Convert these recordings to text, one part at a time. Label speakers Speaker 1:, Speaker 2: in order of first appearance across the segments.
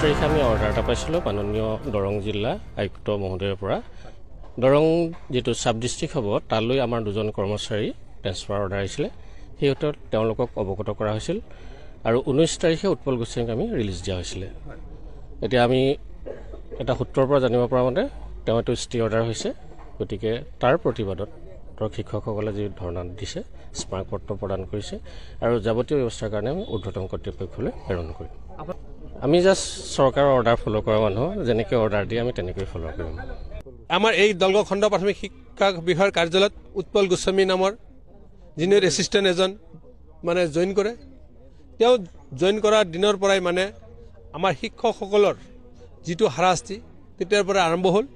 Speaker 1: তাৰিখে আমি অৰ্ডাৰ এটা পাইছিলোঁ মাননীয় দৰং জিলা আয়ুক্ত মহোদয়ৰ পৰা। দৰং যিটো সাব ডিষ্ট্ৰিক্ট হ'ব তালৈ আমাৰ দুজন কৰ্মচাৰী ট্ৰেন্সফাৰ অৰ্ডাৰ আহিছিলে, সেইহেতু তেওঁলোকক অৱগত কৰা হৈছিল আৰু 19 তাৰিখে উৎপল গোস্বামীক আমি ৰিলিজ দিয়া হৈছিলে। এতিয়া আমি এটা সূত্ৰৰ পৰা জানিব পৰা মতে তেওঁটো ষ্টে অৰ্ডাৰ হৈছে, গতিকে তাৰ প্ৰতিবাদত শিক্ষকসকলে যি ধৰ্ণা দিছে, স্মাৰক পত্ৰ প্ৰদান কৰিছে আৰু যাৱতীয় ব্যৱস্থাৰ কাৰণে আমি ঊৰ্ধ্বতন কৰ্তৃপক্ষলৈ প্ৰেৰণ কৰিম। আমি জাষ্ট চৰকাৰৰ অৰ্ডাৰ ফ'ল' কৰা মানুহ, যেনেকৈ অৰ্ডাৰ দিয়ে আমি তেনেকৈ ফ'ল' কৰিম।
Speaker 2: আমাৰ এই দলগাঁও খণ্ড প্ৰাথমিক শিক্ষা বিষয়ৰ কাৰ্যালয়ত উৎপল গোস্বামী নামৰ জুনিয়ৰ এছিষ্টেণ্ট এজন জইন কৰে। তেওঁ জইন কৰাৰ দিনৰ পৰাই আমাৰ শিক্ষকসকলৰ যিটো হাৰাশাস্তি তেতিয়াৰ পৰা আৰম্ভ হ'ল।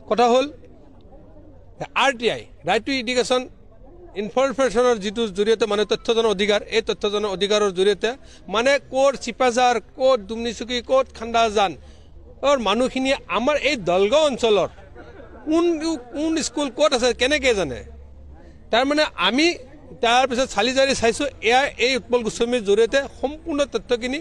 Speaker 2: কথা হ'ল RTI ৰাইট টু এডুকেশ্যন ইনফৰমেশ্যনৰ যিটো জৰিয়তে তথ্যজনৰ অধিকাৰ, এই তথ্যজনৰ অধিকাৰৰ জৰিয়তে ক'ত চিপাঝাৰ, ক'ত দুমনিচুকী, ক'ত খান্দাজান মানুহখিনিয়ে আমাৰ এই দলগাঁও অঞ্চলৰ কোন স্কুল ক'ত আছে কেনেকৈ জানে। আমি তাৰপিছত চালি জাৰি চাইছোঁ, এই উৎপল গোস্বামীৰ জৰিয়তে সম্পূৰ্ণ তথ্যখিনি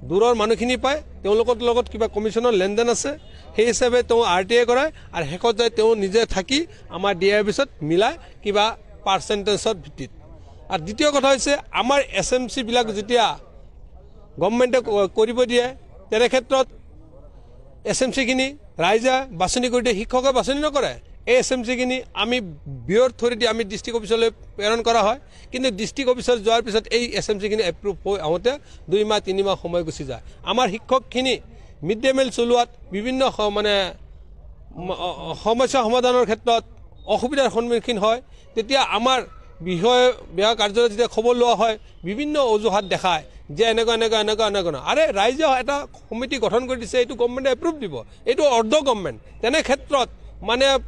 Speaker 2: দূৰৰ মানুহখিনি পায়, তেওঁলোকৰ লগত কিবা কমিশ্যনৰ লেনদেন আছে, সেই হিচাপে তেওঁ RTI কৰায় আৰু শেষত যায় তেওঁ নিজে থাকি আমাৰ দিয়াৰ পিছত মিলাই কিবা পাৰ্চেণ্টেজৰ ভিত্তিত। আৰু দ্বিতীয় কথা হৈছে আমাৰ SMC বিলাক যেতিয়া গভৰ্ণমেণ্টে কৰিব দিয়ে, তেনে ক্ষেত্ৰত SMC-খিনি ৰাইজে বাছনি কৰি দিয়ে, শিক্ষকে বাছনি নকৰে। এই SMC-খিনি আমি বিঅ'ৰ থ্ৰুদি আমি ডিষ্ট্ৰিক্ট অফিচলৈ প্ৰেৰণ কৰা হয়, কিন্তু ডিষ্ট্ৰিক্ট অফিচত যোৱাৰ পিছত এই SMC-খিনি এপ্ৰুভ হৈ আহোঁতে 2 মাহ 3 মাহ সময় গুচি যায়। আমাৰ শিক্ষকখিনি মিড ডে মিল চলোৱাত বিভিন্ন সমস্যা সমাধানৰ ক্ষেত্ৰত অসুবিধাৰ সন্মুখীন হয়। তেতিয়া আমাৰ বিভাগ কাৰ্যালয়ত যেতিয়া খবৰ লোৱা হয়, বিভিন্ন অজুহাত দেখায় যে এনেকুৱা নহয়। আৰে ৰাইজে এটা সমিতি গঠন কৰি দিছে, এইটো গভৰ্ণমেণ্টে এপ্ৰুভ দিব, এইটো অৰ্ধ গভৰ্ণমেণ্ট। তেনে ক্ষেত্ৰত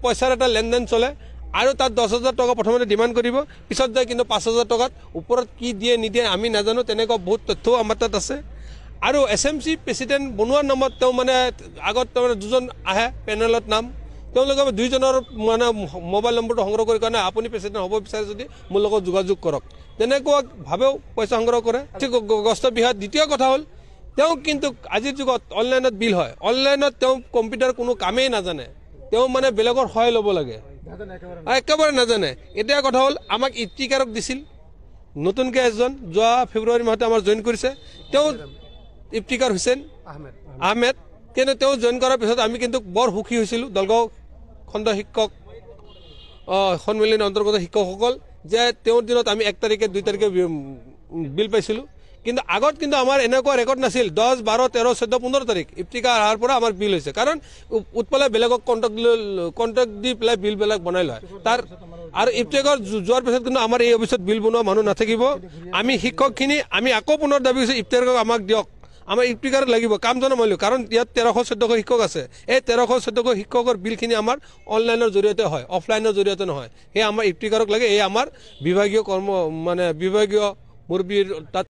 Speaker 2: পইচাৰ এটা লেনদেন চলে আৰু তাত 10,000 টকা প্ৰথমতে ডিমাণ্ড কৰিব, পিছত যায় কিন্তু 5,000 টকাত ওপৰত কি দিয়ে নিদিয়ে আমি নাজানো। তেনেকুৱা বহুত তথ্যও আমাৰ তাত আছে। আৰু SMC প্ৰেচিডেণ্ট বনোৱাৰ নামত তেওঁ আগত দুজন আহে পেনেলত নাম, তেওঁলোকে 2জনৰ মোবাইল নম্বৰটো সংগ্ৰহ কৰি কাৰণে আপুনি প্ৰেচিডেণ্ট হ'ব বিচাৰে যদি মোৰ লগত যোগাযোগ কৰক, তেনেকুৱা ভাৱেও পইচা সংগ্ৰহ কৰে। গস্ত বিহাত দ্বিতীয় কথা হ'ল তেওঁ কিন্তু আজিৰ যুগত অনলাইনত বিল হয়, অনলাইনত তেওঁ কম্পিউটাৰ কোনো কামেই নাজানে, তেওঁ বেলেগৰ সহায় ল'ব লাগে, একেবাৰে নাজানে। এতিয়া কথা হ'ল আমাক ইফতিকাৰক দিছিল, নতুনকৈ এজন যোৱা ফেব্ৰুৱাৰী মাহতে আমাৰ জইন কৰিছে, তেওঁ ইফতিকাৰ হুছেইন আহমেদ। কিন্তু তেওঁ জইন কৰাৰ পিছত আমি কিন্তু বৰ সুখী হৈছিলোঁ, দলগাঁও খণ্ড শিক্ষক সন্মিলনীৰ অন্তৰ্গত শিক্ষকসকল, যে তেওঁৰ দিনত আমি 1 তাৰিখে 2 তাৰিখে বিল পাইছিলোঁ। কিন্তু আগত কিন্তু আমাৰ এনেকুৱা ৰেকৰ্ড নাছিল, 10, 12, 13, 14, 15 তাৰিখ ইফতিকাৰ অহাৰ পৰা আমাৰ বিল হৈছে, কাৰণ উৎপলে বেলেগক কণ্টেক্ট দি পেলাই বিলবিলাক বনাই লয় তাৰ। আৰু ইফতিকাৰ যোৱাৰ পিছত কিন্তু আমাৰ এই অফিচত বিল বনোৱা মানুহ নাথাকিব। আমি শিক্ষকখিনি আমি আকৌ পুনৰ দাবী কৰিছোঁ, ইফতিকাৰক আমাক দিয়ক, আমাৰ ইফতিকাৰ লাগিব, কাম জনা মূল্য, কাৰণ ইয়াত 1300-1400 শিক্ষক আছে। এই 1300-1400 শিক্ষকৰ বিলখিনি আমাৰ অনলাইনৰ জৰিয়তে হয়, অফলাইনৰ জৰিয়তে নহয়। সেই আমাৰ ইফতিকাৰক লাগে, এই আমাৰ বিভাগীয় বিভাগীয় মুৰব্বীৰ তাত